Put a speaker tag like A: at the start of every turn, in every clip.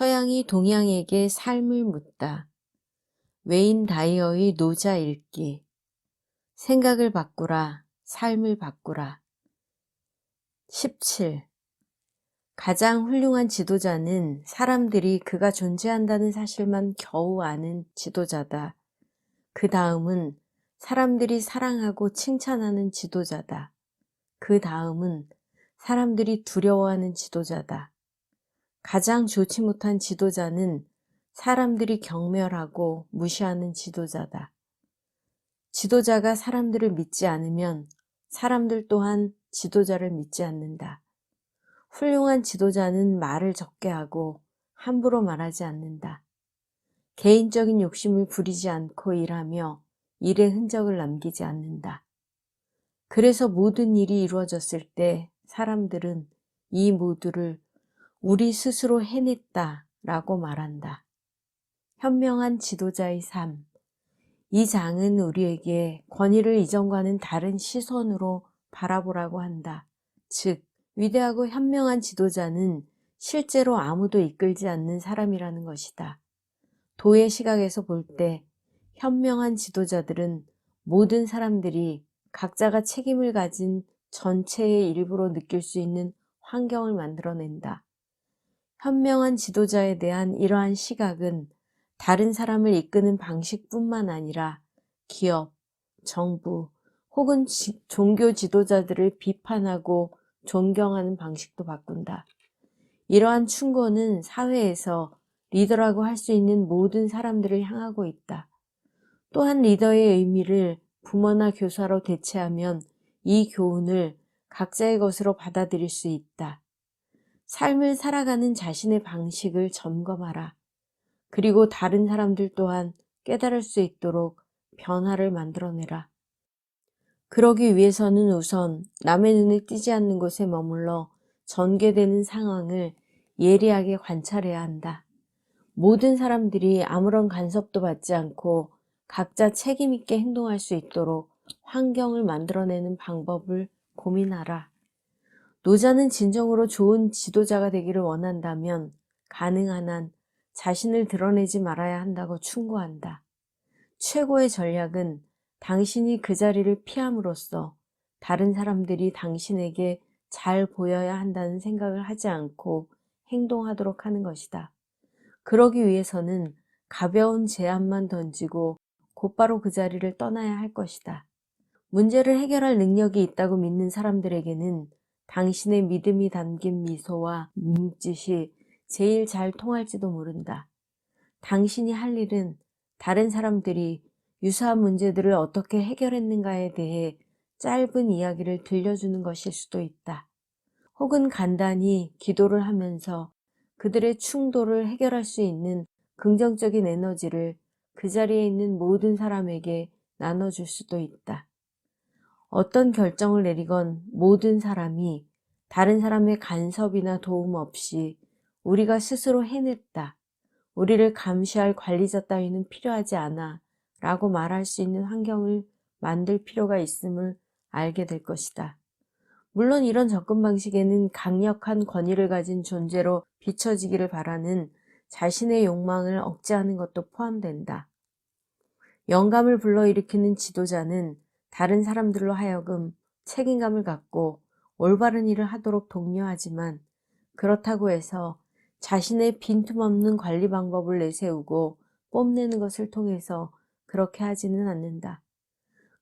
A: 서양이 동양에게 삶을 묻다. 웨인 다이어의 노자 읽기. 생각을 바꾸라, 삶을 바꾸라. 17. 가장 훌륭한 지도자는 사람들이 그가 존재한다는 사실만 겨우 아는 지도자다. 그 다음은 사람들이 사랑하고 칭찬하는 지도자다. 그 다음은 사람들이 두려워하는 지도자다. 가장 좋지 못한 지도자는 사람들이 경멸하고 무시하는 지도자다. 지도자가 사람들을 믿지 않으면 사람들 또한 지도자를 믿지 않는다. 훌륭한 지도자는 말을 적게 하고 함부로 말하지 않는다. 개인적인 욕심을 부리지 않고 일하며 일의 흔적을 남기지 않는다. 그래서 모든 일이 이루어졌을 때 사람들은 이 모두를 우리 스스로 해냈다 라고 말한다. 현명한 지도자의 삶. 이 장은 우리에게 권위를 이전과는 다른 시선으로 바라보라고 한다. 즉, 위대하고 현명한 지도자는 실제로 아무도 이끌지 않는 사람이라는 것이다. 도의 시각에서 볼 때 현명한 지도자들은 모든 사람들이 각자가 책임을 가진 전체의 일부로 느낄 수 있는 환경을 만들어낸다. 현명한 지도자에 대한 이러한 시각은 다른 사람을 이끄는 방식뿐만 아니라 기업, 정부 혹은 종교 지도자들을 비판하고 존경하는 방식도 바꾼다. 이러한 충고는 사회에서 리더라고 할 수 있는 모든 사람들을 향하고 있다. 또한 리더의 의미를 부모나 교사로 대체하면 이 교훈을 각자의 것으로 받아들일 수 있다. 삶을 살아가는 자신의 방식을 점검하라. 그리고 다른 사람들 또한 깨달을 수 있도록 변화를 만들어내라. 그러기 위해서는 우선 남의 눈에 띄지 않는 곳에 머물러 전개되는 상황을 예리하게 관찰해야 한다. 모든 사람들이 아무런 간섭도 받지 않고 각자 책임 있게 행동할 수 있도록 환경을 만들어내는 방법을 고민하라. 노자는 진정으로 좋은 지도자가 되기를 원한다면 가능한 한 자신을 드러내지 말아야 한다고 충고한다. 최고의 전략은 당신이 그 자리를 피함으로써 다른 사람들이 당신에게 잘 보여야 한다는 생각을 하지 않고 행동하도록 하는 것이다. 그러기 위해서는 가벼운 제안만 던지고 곧바로 그 자리를 떠나야 할 것이다. 문제를 해결할 능력이 있다고 믿는 사람들에게는 당신의 믿음이 담긴 미소와 몸짓이 제일 잘 통할지도 모른다. 당신이 할 일은 다른 사람들이 유사한 문제들을 어떻게 해결했는가에 대해 짧은 이야기를 들려주는 것일 수도 있다. 혹은 간단히 기도를 하면서 그들의 충돌을 해결할 수 있는 긍정적인 에너지를 그 자리에 있는 모든 사람에게 나눠줄 수도 있다. 어떤 결정을 내리건 모든 사람이 다른 사람의 간섭이나 도움 없이 우리가 스스로 해냈다. 우리를 감시할 관리자 따위는 필요하지 않아 라고 말할 수 있는 환경을 만들 필요가 있음을 알게 될 것이다. 물론 이런 접근 방식에는 강력한 권위를 가진 존재로 비춰지기를 바라는 자신의 욕망을 억제하는 것도 포함된다. 영감을 불러일으키는 지도자는 다른 사람들로 하여금 책임감을 갖고 올바른 일을 하도록 독려하지만 그렇다고 해서 자신의 빈틈없는 관리 방법을 내세우고 뽐내는 것을 통해서 그렇게 하지는 않는다.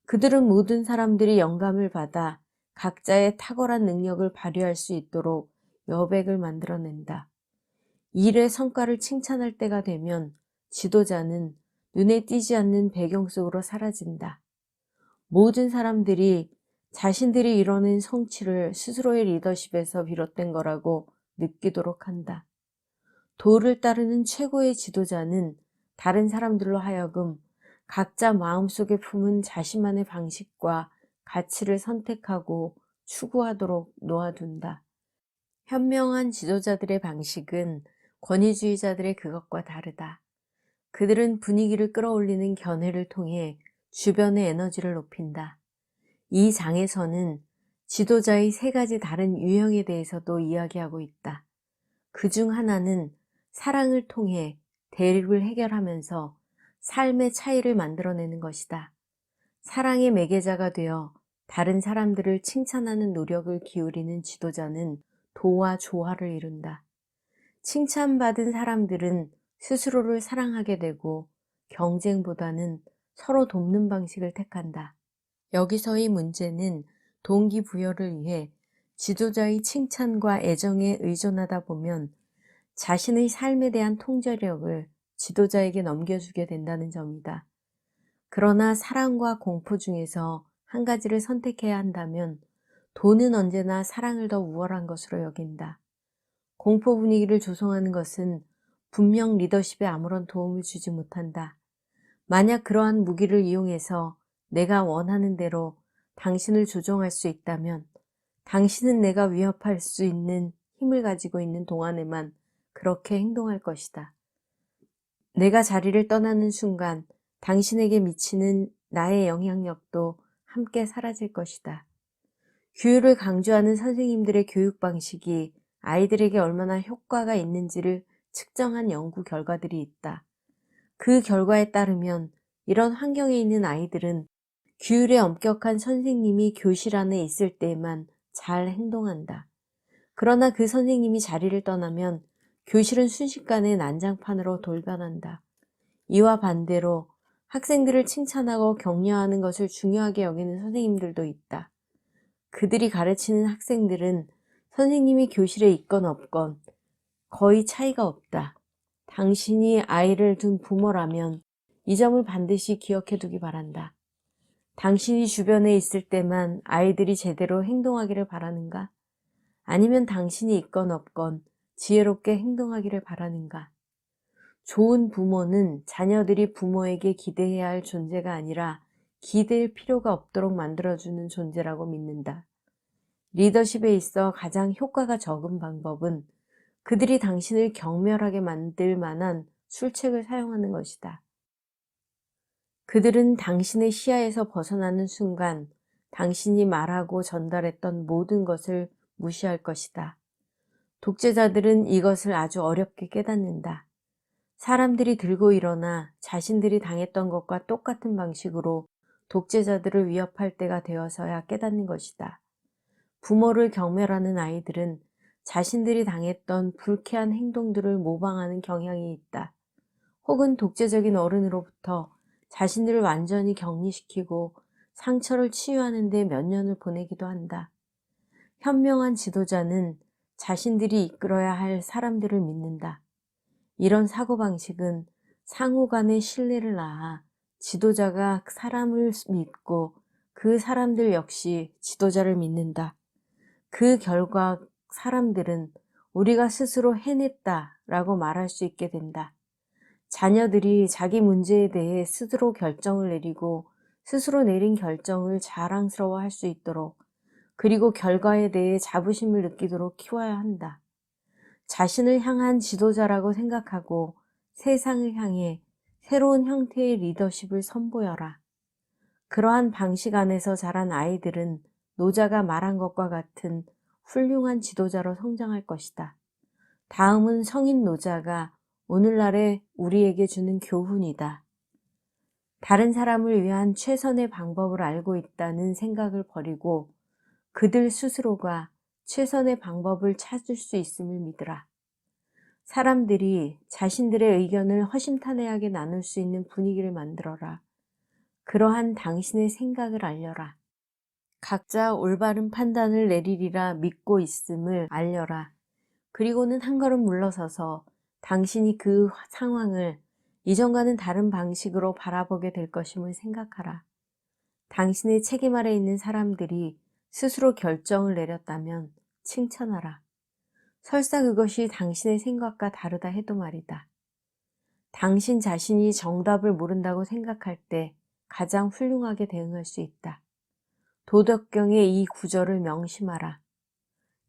A: 그들은 모든 사람들이 영감을 받아 각자의 탁월한 능력을 발휘할 수 있도록 여백을 만들어낸다. 일의 성과를 칭찬할 때가 되면 지도자는 눈에 띄지 않는 배경 속으로 사라진다. 모든 사람들이 자신들이 이뤄낸 성취를 스스로의 리더십에서 비롯된 거라고 느끼도록 한다. 도를 따르는 최고의 지도자는 다른 사람들로 하여금 각자 마음속에 품은 자신만의 방식과 가치를 선택하고 추구하도록 놓아둔다. 현명한 지도자들의 방식은 권위주의자들의 그것과 다르다. 그들은 분위기를 끌어올리는 견해를 통해 주변의 에너지를 높인다. 이 장에서는 지도자의 세 가지 다른 유형에 대해서도 이야기하고 있다. 그 중 하나는 사랑을 통해 대립을 해결하면서 삶의 차이를 만들어내는 것이다. 사랑의 매개자가 되어 다른 사람들을 칭찬하는 노력을 기울이는 지도자는 도와 조화를 이룬다. 칭찬받은 사람들은 스스로를 사랑하게 되고 경쟁보다는 서로 돕는 방식을 택한다. 여기서의 문제는 동기부여를 위해 지도자의 칭찬과 애정에 의존하다 보면 자신의 삶에 대한 통제력을 지도자에게 넘겨주게 된다는 점이다. 그러나 사랑과 공포 중에서 한 가지를 선택해야 한다면 돈은 언제나 사랑을 더 우월한 것으로 여긴다. 공포 분위기를 조성하는 것은 분명 리더십에 아무런 도움을 주지 못한다. 만약 그러한 무기를 이용해서 내가 원하는 대로 당신을 조종할 수 있다면 당신은 내가 위협할 수 있는 힘을 가지고 있는 동안에만 그렇게 행동할 것이다. 내가 자리를 떠나는 순간 당신에게 미치는 나의 영향력도 함께 사라질 것이다. 규율을 강조하는 선생님들의 교육 방식이 아이들에게 얼마나 효과가 있는지를 측정한 연구 결과들이 있다. 그 결과에 따르면 이런 환경에 있는 아이들은 규율에 엄격한 선생님이 교실 안에 있을 때에만 잘 행동한다. 그러나 그 선생님이 자리를 떠나면 교실은 순식간에 난장판으로 돌변한다. 이와 반대로 학생들을 칭찬하고 격려하는 것을 중요하게 여기는 선생님들도 있다. 그들이 가르치는 학생들은 선생님이 교실에 있건 없건 거의 차이가 없다. 당신이 아이를 둔 부모라면 이 점을 반드시 기억해 두기 바란다. 당신이 주변에 있을 때만 아이들이 제대로 행동하기를 바라는가? 아니면 당신이 있건 없건 지혜롭게 행동하기를 바라는가? 좋은 부모는 자녀들이 부모에게 기대해야 할 존재가 아니라 기댈 필요가 없도록 만들어주는 존재라고 믿는다. 리더십에 있어 가장 효과가 적은 방법은 그들이 당신을 경멸하게 만들 만한 술책을 사용하는 것이다. 그들은 당신의 시야에서 벗어나는 순간 당신이 말하고 전달했던 모든 것을 무시할 것이다. 독재자들은 이것을 아주 어렵게 깨닫는다. 사람들이 들고 일어나 자신들이 당했던 것과 똑같은 방식으로 독재자들을 위협할 때가 되어서야 깨닫는 것이다. 부모를 경멸하는 아이들은 자신들이 당했던 불쾌한 행동들을 모방하는 경향이 있다. 혹은 독재적인 어른으로부터 자신들을 완전히 격리시키고 상처를 치유하는 데 몇 년을 보내기도 한다. 현명한 지도자는 자신들이 이끌어야 할 사람들을 믿는다. 이런 사고방식은 상호 간의 신뢰를 낳아 지도자가 사람을 믿고 그 사람들 역시 지도자를 믿는다. 그 결과 사람들은 우리가 스스로 해냈다라고 말할 수 있게 된다. 자녀들이 자기 문제에 대해 스스로 결정을 내리고 스스로 내린 결정을 자랑스러워할 수 있도록 그리고 결과에 대해 자부심을 느끼도록 키워야 한다. 자신을 향한 지도자라고 생각하고 세상을 향해 새로운 형태의 리더십을 선보여라. 그러한 방식 안에서 자란 아이들은 노자가 말한 것과 같은 훌륭한 지도자로 성장할 것이다. 다음은 성인 노자가 오늘날의 우리에게 주는 교훈이다. 다른 사람을 위한 최선의 방법을 알고 있다는 생각을 버리고 그들 스스로가 최선의 방법을 찾을 수 있음을 믿으라. 사람들이 자신들의 의견을 허심탄회하게 나눌 수 있는 분위기를 만들어라. 그러한 당신의 생각을 알려라. 각자 올바른 판단을 내리리라 믿고 있음을 알려라. 그리고는 한 걸음 물러서서 당신이 그 상황을 이전과는 다른 방식으로 바라보게 될 것임을 생각하라. 당신의 책임 아래 있는 사람들이 스스로 결정을 내렸다면 칭찬하라. 설사 그것이 당신의 생각과 다르다 해도 말이다. 당신 자신이 정답을 모른다고 생각할 때 가장 훌륭하게 대응할 수 있다. 도덕경의 이 구절을 명심하라.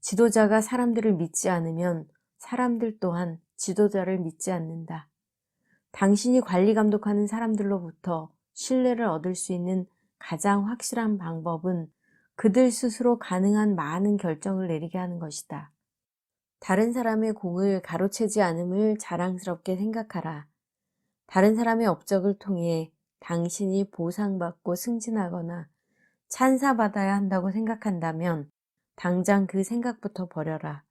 A: 지도자가 사람들을 믿지 않으면 사람들 또한 지도자를 믿지 않는다. 당신이 관리 감독하는 사람들로부터 신뢰를 얻을 수 있는 가장 확실한 방법은 그들 스스로 가능한 많은 결정을 내리게 하는 것이다. 다른 사람의 공을 가로채지 않음을 자랑스럽게 생각하라. 다른 사람의 업적을 통해 당신이 보상받고 승진하거나 찬사받아야 한다고 생각한다면 당장 그 생각부터 버려라.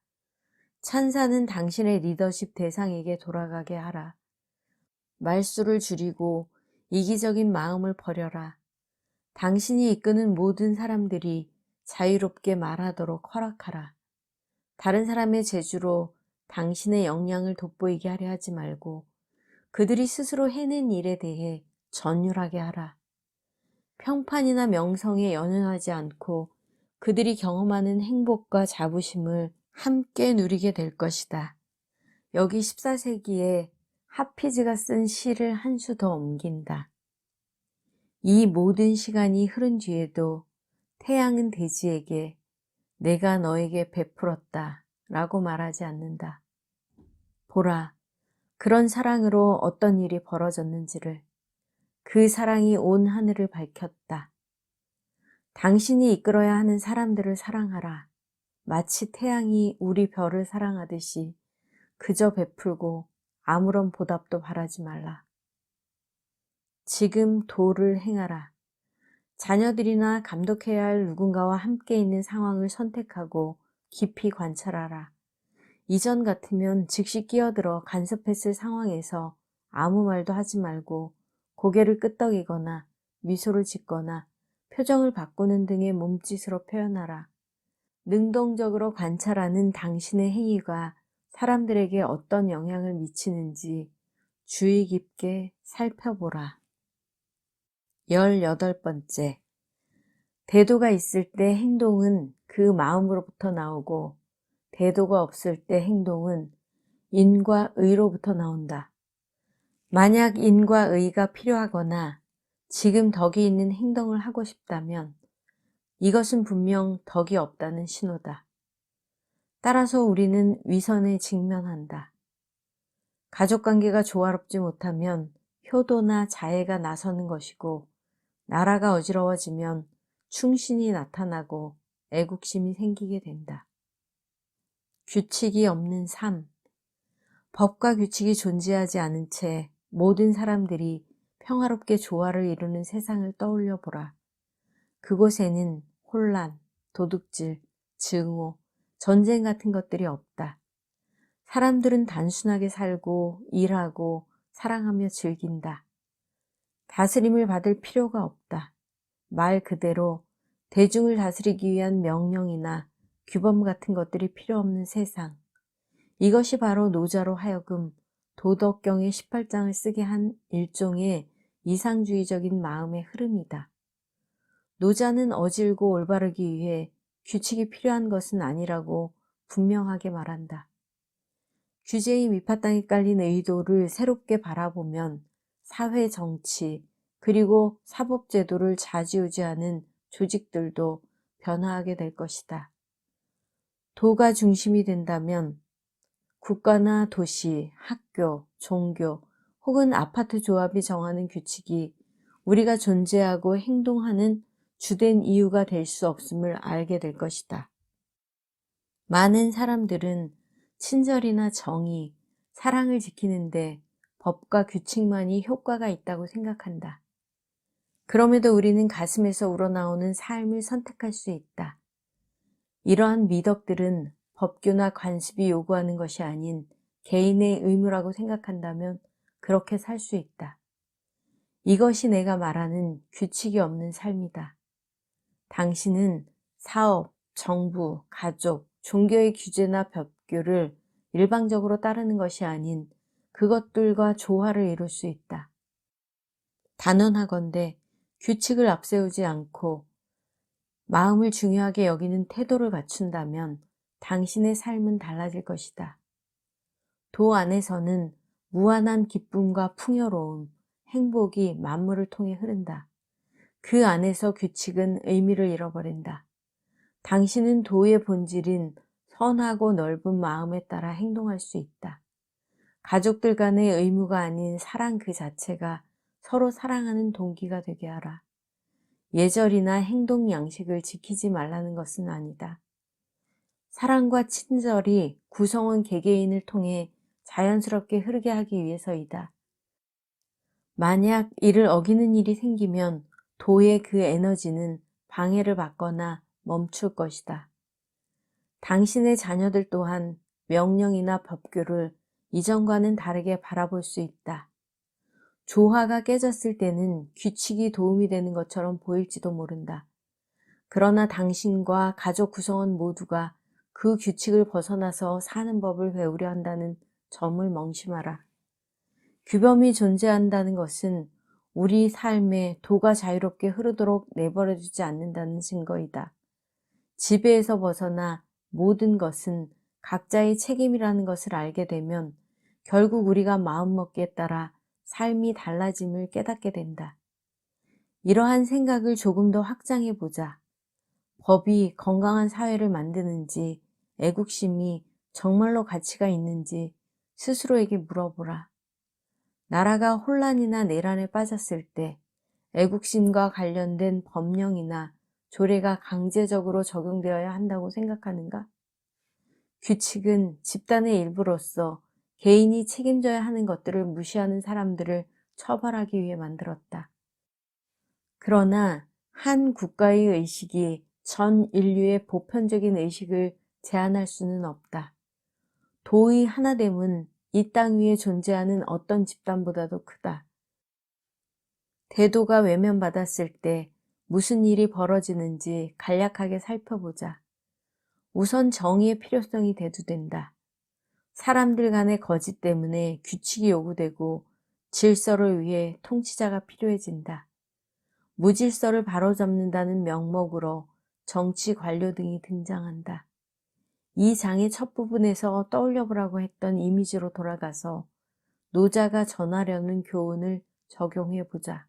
A: 찬사는 당신의 리더십 대상에게 돌아가게 하라. 말수를 줄이고 이기적인 마음을 버려라. 당신이 이끄는 모든 사람들이 자유롭게 말하도록 허락하라. 다른 사람의 재주로 당신의 역량을 돋보이게 하려 하지 말고 그들이 스스로 해낸 일에 대해 전율하게 하라. 평판이나 명성에 연연하지 않고 그들이 경험하는 행복과 자부심을 함께 누리게 될 것이다. 여기 14세기에 하피즈가 쓴 시를 한 수 더 옮긴다. 이 모든 시간이 흐른 뒤에도 태양은 대지에게 내가 너에게 베풀었다 라고 말하지 않는다. 보라, 그런 사랑으로 어떤 일이 벌어졌는지를. 그 사랑이 온 하늘을 밝혔다. 당신이 이끌어야 하는 사람들을 사랑하라. 마치 태양이 우리 별을 사랑하듯이 그저 베풀고 아무런 보답도 바라지 말라. 지금 도를 행하라. 자녀들이나 감독해야 할 누군가와 함께 있는 상황을 선택하고 깊이 관찰하라. 이전 같으면 즉시 끼어들어 간섭했을 상황에서 아무 말도 하지 말고 고개를 끄덕이거나 미소를 짓거나 표정을 바꾸는 등의 몸짓으로 표현하라. 능동적으로 관찰하는 당신의 행위가 사람들에게 어떤 영향을 미치는지 주의 깊게 살펴보라. 18번째. 대도가 있을 때 행동은 그 마음으로부터 나오고 대도가 없을 때 행동은 인과 의로부터 나온다. 만약 인과 의가 필요하거나 지금 덕이 있는 행동을 하고 싶다면 이것은 분명 덕이 없다는 신호다. 따라서 우리는 위선에 직면한다. 가족관계가 조화롭지 못하면 효도나 자애가 나서는 것이고 나라가 어지러워지면 충신이 나타나고 애국심이 생기게 된다. 규칙이 없는 삶. 법과 규칙이 존재하지 않은 채 모든 사람들이 평화롭게 조화를 이루는 세상을 떠올려 보라. 그곳에는 혼란, 도둑질, 증오, 전쟁 같은 것들이 없다. 사람들은 단순하게 살고 일하고 사랑하며 즐긴다. 다스림을 받을 필요가 없다. 말 그대로 대중을 다스리기 위한 명령이나 규범 같은 것들이 필요 없는 세상. 이것이 바로 노자로 하여금 도덕경의 18장을 쓰게 한 일종의 이상주의적인 마음의 흐름이다. 노자는 어질고 올바르기 위해 규칙이 필요한 것은 아니라고 분명하게 말한다. 규제의 밑바탕에 깔린 의도를 새롭게 바라보면 사회 정치 그리고 사법제도를 좌지우지하는 조직들도 변화하게 될 것이다. 도가 중심이 된다면 국가나 도시, 학교, 종교 혹은 아파트 조합이 정하는 규칙이 우리가 존재하고 행동하는 주된 이유가 될 수 없음을 알게 될 것이다. 많은 사람들은 친절이나 정의, 사랑을 지키는데 법과 규칙만이 효과가 있다고 생각한다. 그럼에도 우리는 가슴에서 우러나오는 삶을 선택할 수 있다. 이러한 미덕들은 법규나 관습이 요구하는 것이 아닌 개인의 의무라고 생각한다면 그렇게 살 수 있다. 이것이 내가 말하는 규칙이 없는 삶이다. 당신은 사업, 정부, 가족, 종교의 규제나 법규를 일방적으로 따르는 것이 아닌 그것들과 조화를 이룰 수 있다. 단언하건대 규칙을 앞세우지 않고 마음을 중요하게 여기는 태도를 갖춘다면 당신의 삶은 달라질 것이다. 도 안에서는 무한한 기쁨과 풍요로움, 행복이 만물을 통해 흐른다. 그 안에서 규칙은 의미를 잃어버린다. 당신은 도의 본질인 선하고 넓은 마음에 따라 행동할 수 있다. 가족들 간의 의무가 아닌 사랑 그 자체가 서로 사랑하는 동기가 되게 하라. 예절이나 행동 양식을 지키지 말라는 것은 아니다. 사랑과 친절이 구성원 개개인을 통해 자연스럽게 흐르게 하기 위해서이다. 만약 이를 어기는 일이 생기면 도의 그 에너지는 방해를 받거나 멈출 것이다. 당신의 자녀들 또한 명령이나 법규를 이전과는 다르게 바라볼 수 있다. 조화가 깨졌을 때는 규칙이 도움이 되는 것처럼 보일지도 모른다. 그러나 당신과 가족 구성원 모두가 그 규칙을 벗어나서 사는 법을 배우려 한다는 점을 멍심하라. 규범이 존재한다는 것은 우리 삶에 도가 자유롭게 흐르도록 내버려두지 않는다는 증거이다. 지배에서 벗어나 모든 것은 각자의 책임이라는 것을 알게 되면 결국 우리가 마음먹기에 따라 삶이 달라짐을 깨닫게 된다. 이러한 생각을 조금 더 확장해 보자. 법이 건강한 사회를 만드는지, 애국심이 정말로 가치가 있는지 스스로에게 물어보라. 나라가 혼란이나 내란에 빠졌을 때 애국심과 관련된 법령이나 조례가 강제적으로 적용되어야 한다고 생각하는가? 규칙은 집단의 일부로서 개인이 책임져야 하는 것들을 무시하는 사람들을 처벌하기 위해 만들었다. 그러나 한 국가의 의식이 전 인류의 보편적인 의식을 제한할 수는 없다. 도의 하나됨은 이 땅 위에 존재하는 어떤 집단보다도 크다. 대도가 외면받았을 때 무슨 일이 벌어지는지 간략하게 살펴보자. 우선 정의의 필요성이 대두된다. 사람들 간의 거짓 때문에 규칙이 요구되고 질서를 위해 통치자가 필요해진다. 무질서를 바로잡는다는 명목으로 정치 관료 등이 등장한다. 이 장의 첫 부분에서 떠올려보라고 했던 이미지로 돌아가서 노자가 전하려는 교훈을 적용해보자.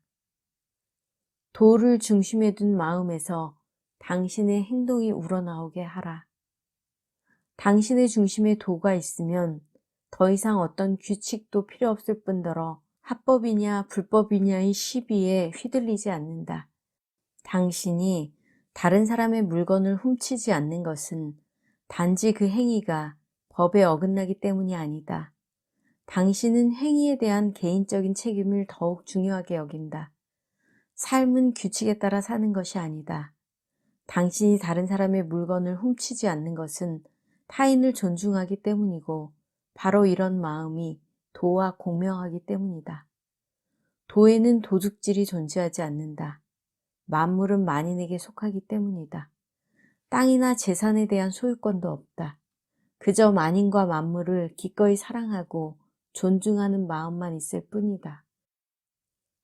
A: 도를 중심에 둔 마음에서 당신의 행동이 우러나오게 하라. 당신의 중심에 도가 있으면 더 이상 어떤 규칙도 필요 없을 뿐더러 합법이냐 불법이냐의 시비에 휘둘리지 않는다. 당신이 다른 사람의 물건을 훔치지 않는 것은 단지 그 행위가 법에 어긋나기 때문이 아니다. 당신은 행위에 대한 개인적인 책임을 더욱 중요하게 여긴다. 삶은 규칙에 따라 사는 것이 아니다. 당신이 다른 사람의 물건을 훔치지 않는 것은 타인을 존중하기 때문이고 바로 이런 마음이 도와 공명하기 때문이다. 도에는 도둑질이 존재하지 않는다. 만물은 만인에게 속하기 때문이다. 땅이나 재산에 대한 소유권도 없다. 그저 만인과 만물을 기꺼이 사랑하고 존중하는 마음만 있을 뿐이다.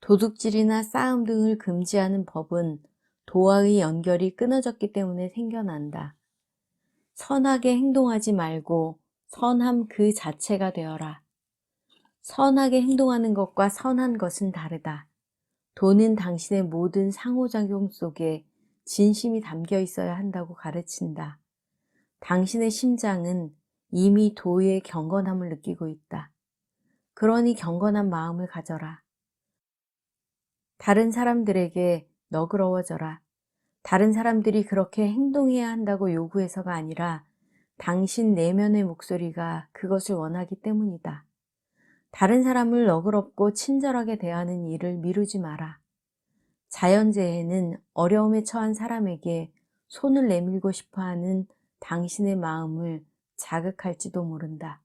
A: 도둑질이나 싸움 등을 금지하는 법은 도와의 연결이 끊어졌기 때문에 생겨난다. 선하게 행동하지 말고 선함 그 자체가 되어라. 선하게 행동하는 것과 선한 것은 다르다. 도는 당신의 모든 상호작용 속에 진심이 담겨 있어야 한다고 가르친다. 당신의 심장은 이미 도의 경건함을 느끼고 있다. 그러니 경건한 마음을 가져라. 다른 사람들에게 너그러워져라. 다른 사람들이 그렇게 행동해야 한다고 요구해서가 아니라 당신 내면의 목소리가 그것을 원하기 때문이다. 다른 사람을 너그럽고 친절하게 대하는 일을 미루지 마라. 자연재해는 어려움에 처한 사람에게 손을 내밀고 싶어하는 당신의 마음을 자극할지도 모른다.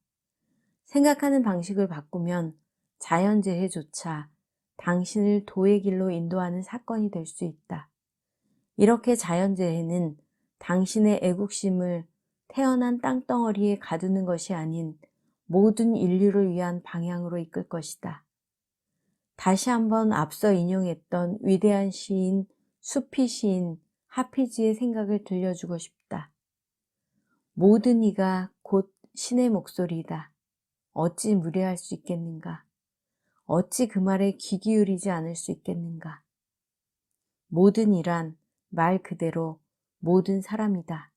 A: 생각하는 방식을 바꾸면 자연재해조차 당신을 도의 길로 인도하는 사건이 될 수 있다. 이렇게 자연재해는 당신의 애국심을 태어난 땅덩어리에 가두는 것이 아닌 모든 인류를 위한 방향으로 이끌 것이다. 다시 한번 앞서 인용했던 위대한 시인, 수피 시인 하피즈의 생각을 들려주고 싶다. 모든 이가 곧 신의 목소리이다. 어찌 무례할 수 있겠는가? 어찌 그 말에 귀 기울이지 않을 수 있겠는가? 모든 이란 말 그대로 모든 사람이다.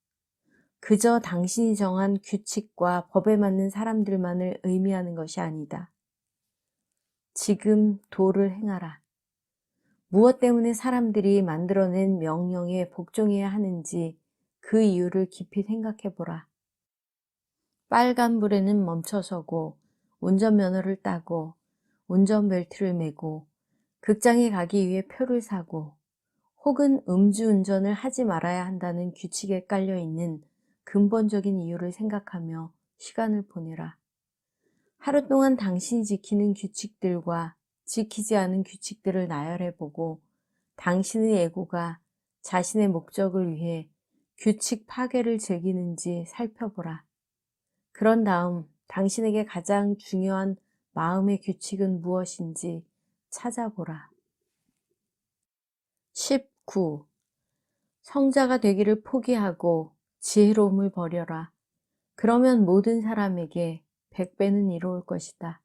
A: 그저 당신이 정한 규칙과 법에 맞는 사람들만을 의미하는 것이 아니다. 지금 도를 행하라. 무엇 때문에 사람들이 만들어낸 명령에 복종해야 하는지 그 이유를 깊이 생각해 보라. 빨간불에는 멈춰서고 운전면허를 따고 운전벨트를 매고 극장에 가기 위해 표를 사고 혹은 음주운전을 하지 말아야 한다는 규칙에 깔려있는 근본적인 이유를 생각하며 시간을 보내라. 하루 동안 당신이 지키는 규칙들과 지키지 않은 규칙들을 나열해보고 당신의 예고가 자신의 목적을 위해 규칙 파괴를 즐기는지 살펴보라. 그런 다음 당신에게 가장 중요한 마음의 규칙은 무엇인지 찾아보라. 19. 성자가 되기를 포기하고 지혜로움을 버려라. 그러면 모든 사람에게 100배는 이로울 것이다.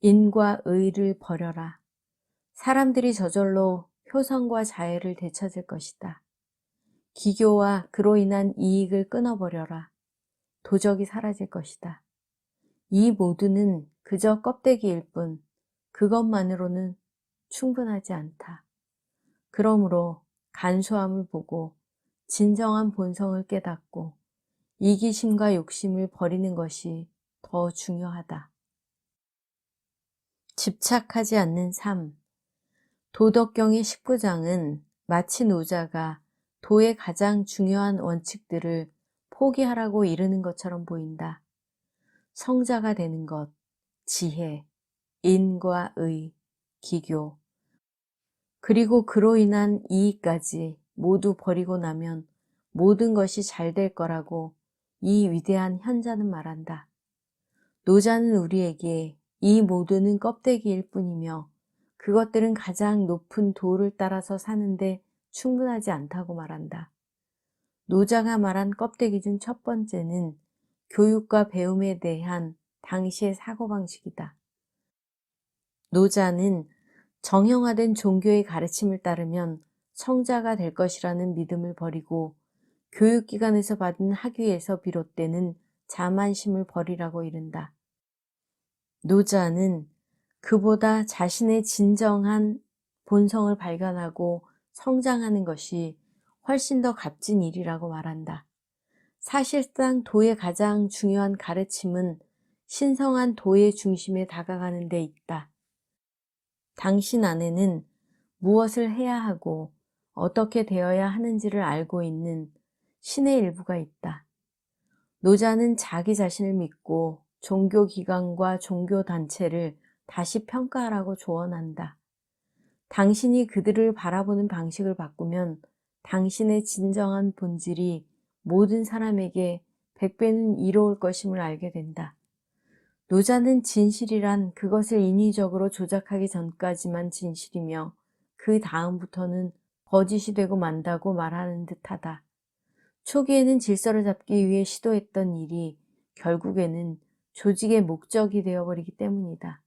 A: 인과 의를 버려라. 사람들이 저절로 효성과 자애를 되찾을 것이다. 기교와 그로 인한 이익을 끊어버려라. 도적이 사라질 것이다. 이 모두는 그저 껍데기일 뿐 그것만으로는 충분하지 않다. 그러므로 간소함을 보고 진정한 본성을 깨닫고 이기심과 욕심을 버리는 것이 더 중요하다. 집착하지 않는 삶. 도덕경의 19장은 마치 노자가 도의 가장 중요한 원칙들을 포기하라고 이르는 것처럼 보인다. 성자가 되는 것, 지혜, 인과 의, 기교, 그리고 그로 인한 이익까지 모두 버리고 나면 모든 것이 잘 될 거라고 이 위대한 현자는 말한다. 노자는 우리에게 이 모두는 껍데기일 뿐이며 그것들은 가장 높은 도를 따라서 사는데 충분하지 않다고 말한다. 노자가 말한 껍데기 중 첫 번째는 교육과 배움에 대한 당시의 사고방식이다. 노자는 정형화된 종교의 가르침을 따르면 성자가 될 것이라는 믿음을 버리고 교육기관에서 받은 학위에서 비롯되는 자만심을 버리라고 이른다. 노자는 그보다 자신의 진정한 본성을 발견하고 성장하는 것이 훨씬 더 값진 일이라고 말한다. 사실상 도의 가장 중요한 가르침은 신성한 도의 중심에 다가가는 데 있다. 당신 안에는 무엇을 해야 하고 어떻게 되어야 하는지를 알고 있는 신의 일부가 있다. 노자는 자기 자신을 믿고 종교기관과 종교단체를 다시 평가하라고 조언한다. 당신이 그들을 바라보는 방식을 바꾸면 당신의 진정한 본질이 모든 사람에게 100배는 이로울 것임을 알게 된다. 노자는 진실이란 그것을 인위적으로 조작하기 전까지만 진실이며 그 다음부터는 거짓이 되고 만다고 말하는 듯하다. 초기에는 질서를 잡기 위해 시도했던 일이 결국에는 조직의 목적이 되어버리기 때문이다.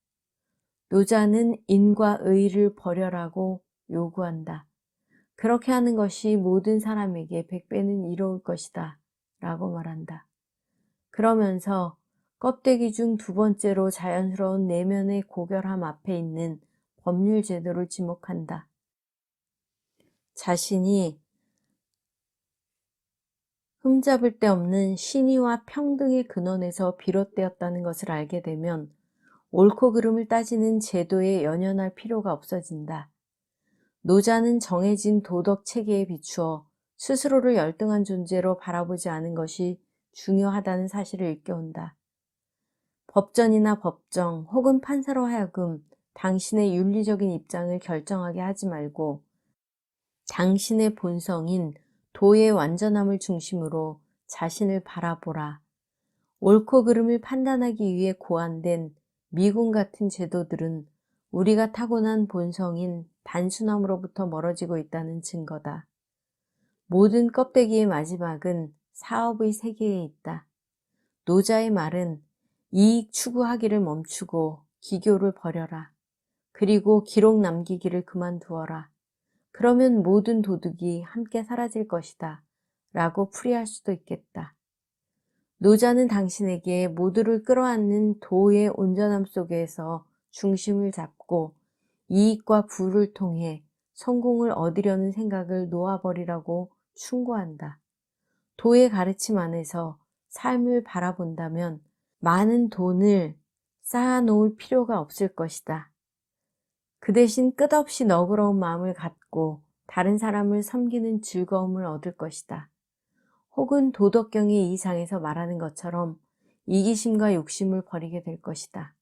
A: 노자는 인과 의를 버려라고 요구한다. 그렇게 하는 것이 모든 사람에게 100배는 이로울 것이다 라고 말한다. 그러면서 껍데기 중 두 번째로 자연스러운 내면의 고결함 앞에 있는 법률 제도를 지목한다. 자신이 흠잡을 데 없는 신의와 평등의 근원에서 비롯되었다는 것을 알게 되면 옳고 그름을 따지는 제도에 연연할 필요가 없어진다. 노자는 정해진 도덕 체계에 비추어 스스로를 열등한 존재로 바라보지 않은 것이 중요하다는 사실을 일깨운다. 법전이나 법정 혹은 판사로 하여금 당신의 윤리적인 입장을 결정하게 하지 말고 당신의 본성인 도의 완전함을 중심으로 자신을 바라보라. 옳고 그름을 판단하기 위해 고안된 미군 같은 제도들은 우리가 타고난 본성인 단순함으로부터 멀어지고 있다는 증거다. 모든 껍데기의 마지막은 사업의 세계에 있다. 노자의 말은 이익 추구하기를 멈추고 기교를 버려라. 그리고 기록 남기기를 그만두어라. 그러면 모든 도둑이 함께 사라질 것이다. 라고 풀이할 수도 있겠다. 노자는 당신에게 모두를 끌어안는 도의 온전함 속에서 중심을 잡고 이익과 부를 통해 성공을 얻으려는 생각을 놓아버리라고 충고한다. 도의 가르침 안에서 삶을 바라본다면 많은 돈을 쌓아놓을 필요가 없을 것이다. 그 대신 끝없이 너그러운 마음을 갖고 다른 사람을 섬기는 즐거움을 얻을 것이다. 혹은 도덕경의 이 장에서 말하는 것처럼 이기심과 욕심을 버리게 될 것이다.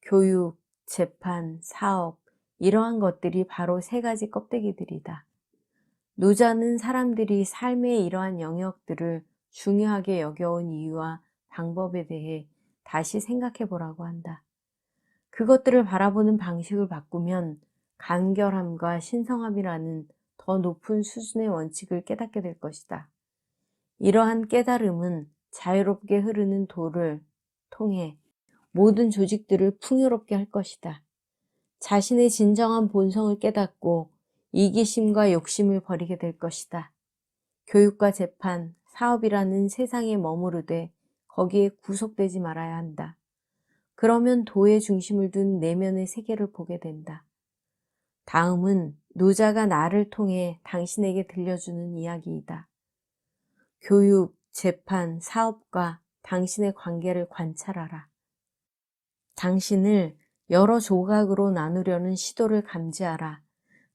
A: 교육, 재판, 사업, 이러한 것들이 바로 세 가지 껍데기들이다. 노자는 사람들이 삶의 이러한 영역들을 중요하게 여겨온 이유와 방법에 대해 다시 생각해 보라고 한다. 그것들을 바라보는 방식을 바꾸면 간결함과 신성함이라는 더 높은 수준의 원칙을 깨닫게 될 것이다. 이러한 깨달음은 자유롭게 흐르는 도를 통해 모든 조직들을 풍요롭게 할 것이다. 자신의 진정한 본성을 깨닫고 이기심과 욕심을 버리게 될 것이다. 교육과 재판, 사업이라는 세상에 머무르되 거기에 구속되지 말아야 한다. 그러면 도의 중심을 둔 내면의 세계를 보게 된다. 다음은 노자가 나를 통해 당신에게 들려주는 이야기이다. 교육, 재판, 사업과 당신의 관계를 관찰하라. 당신을 여러 조각으로 나누려는 시도를 감지하라.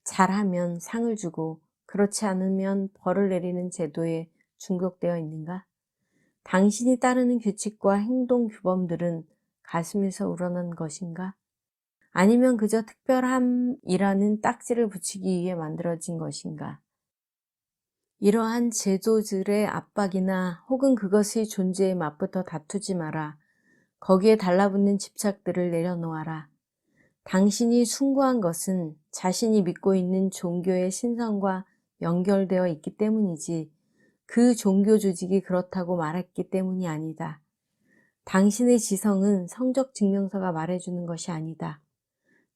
A: 잘하면 상을 주고 그렇지 않으면 벌을 내리는 제도에 중독되어 있는가? 당신이 따르는 규칙과 행동 규범들은 가슴에서 우러난 것인가? 아니면 그저 특별함이라는 딱지를 붙이기 위해 만들어진 것인가? 이러한 제도들의 압박이나 혹은 그것의 존재에 맞붙어 다투지 마라. 거기에 달라붙는 집착들을 내려놓아라. 당신이 숭고한 것은 자신이 믿고 있는 종교의 신성과 연결되어 있기 때문이지 그 종교 조직이 그렇다고 말했기 때문이 아니다. 당신의 지성은 성적 증명서가 말해주는 것이 아니다.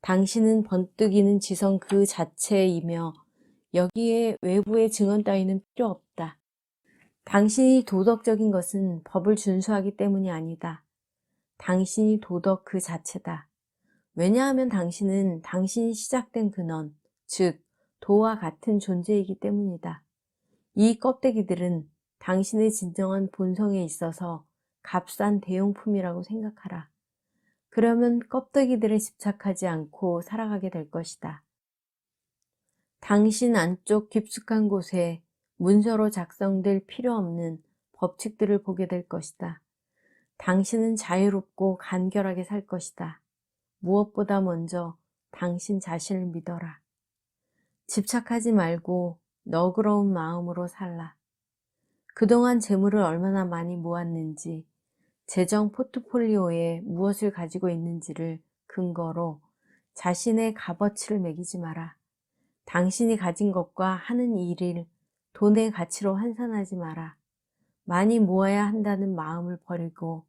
A: 당신은 번뜩이는 지성 그 자체이며 여기에 외부의 증언 따위는 필요 없다. 당신이 도덕적인 것은 법을 준수하기 때문이 아니다. 당신이 도덕 그 자체다. 왜냐하면 당신은 당신이 시작된 근원, 즉 도와 같은 존재이기 때문이다. 이 껍데기들은 당신의 진정한 본성에 있어서 값싼 대용품이라고 생각하라. 그러면 껍데기들에 집착하지 않고 살아가게 될 것이다. 당신 안쪽 깊숙한 곳에 문서로 작성될 필요 없는 법칙들을 보게 될 것이다. 당신은 자유롭고 간결하게 살 것이다. 무엇보다 먼저 당신 자신을 믿어라. 집착하지 말고 너그러운 마음으로 살라. 그동안 재물을 얼마나 많이 모았는지, 재정 포트폴리오에 무엇을 가지고 있는지를 근거로 자신의 값어치를 매기지 마라. 당신이 가진 것과 하는 일을 돈의 가치로 환산하지 마라. 많이 모아야 한다는 마음을 버리고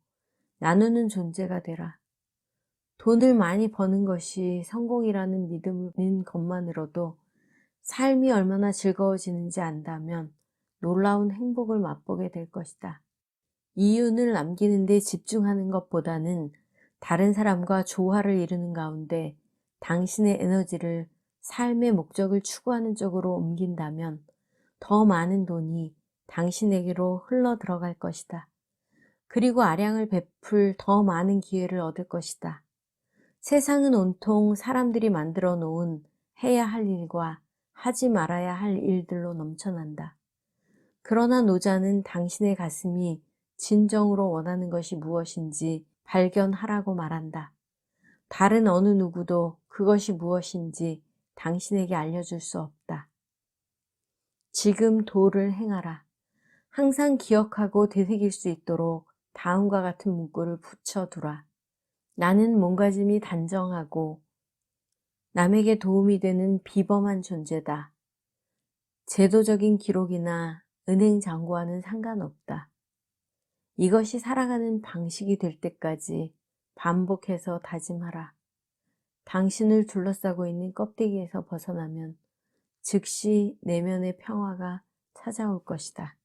A: 나누는 존재가 되라. 돈을 많이 버는 것이 성공이라는 믿음인 것만으로도 삶이 얼마나 즐거워지는지 안다면 놀라운 행복을 맛보게 될 것이다. 이윤을 남기는 데 집중하는 것보다는 다른 사람과 조화를 이루는 가운데 당신의 에너지를 삶의 목적을 추구하는 쪽으로 옮긴다면 더 많은 돈이 당신에게로 흘러 들어갈 것이다. 그리고 아량을 베풀 더 많은 기회를 얻을 것이다. 세상은 온통 사람들이 만들어 놓은 해야 할 일과 하지 말아야 할 일들로 넘쳐난다. 그러나 노자는 당신의 가슴이 진정으로 원하는 것이 무엇인지 발견하라고 말한다. 다른 어느 누구도 그것이 무엇인지 당신에게 알려줄 수 없다. 지금 도를 행하라. 항상 기억하고 되새길 수 있도록 다음과 같은 문구를 붙여두라. 나는 몸가짐이 단정하고 남에게 도움이 되는 비범한 존재다. 제도적인 기록이나 은행 잔고와는 상관없다. 이것이 살아가는 방식이 될 때까지 반복해서 다짐하라. 당신을 둘러싸고 있는 껍데기에서 벗어나면 즉시 내면의 평화가 찾아올 것이다.